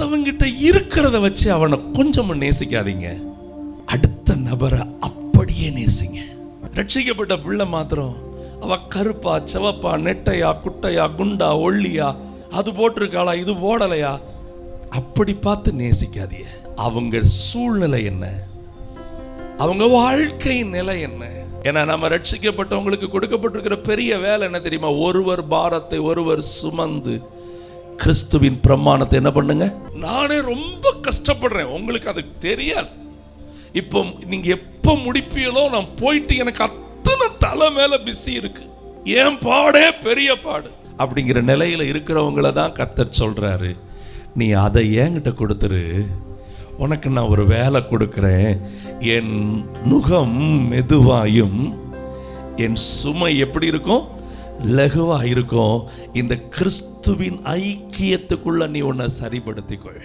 அடுத்தவங்கிட்ட இருக்கிறத வச்சு அவனை கொஞ்சம் நேசிக்காதீங்க, அடுத்த நபரை அப்படியே நேசிங்க. ரட்சிக்கப்பட்ட பிள்ளை மாத்திரம் அவ கருப்பா செவப்பா நெட்டையா குட்டையா குண்டா ஒல்லியா, அது போட்டிருக்காளா இது போடலையா, அப்படி பார்த்து நேசிக்காதீங்க. அவங்க சூழ்நிலை என்ன, அவங்க வாழ்க்கை நிலை என்ன. ஏன்னா நம்ம ரட்சிக்கப்பட்டவங்களுக்கு கொடுக்கப்பட்டிருக்கிற பெரிய வேலை என்ன தெரியுமா? ஒருவர் பாரத்தை ஒருவர் சுமந்து கிறிஸ்துவின் பிரமாணத்தை என்ன பண்ணுங்க. நானே ரொம்ப கஷ்டப்படுறேன், உங்களுக்கு அது தெரியாது. இப்போ நீங்க எப்ப முடிப்பீங்களோ நான் போயிட்டு எனக்கு அத்தனை தலை மேல பிஸி இருக்கு, ஏன் பாடே பெரிய பாடு அப்படிங்கிற நிலையில இருக்கிறவங்கள தான் கர்த்தர் சொல்றாரு, நீ அதை என்கிட்ட கொடுத்துரு, உனக்கு நான் ஒரு வேலை கொடுக்கிறேன். என் நுகம் மெதுவாயும் என் சுமை எப்படி இருக்கும், லகுவா இருக்கும். இந்த கிறிஸ்துவின் ஐக்கியத்துக்குள்ள நீ உன்னை சரிபடுத்திக்கொள்.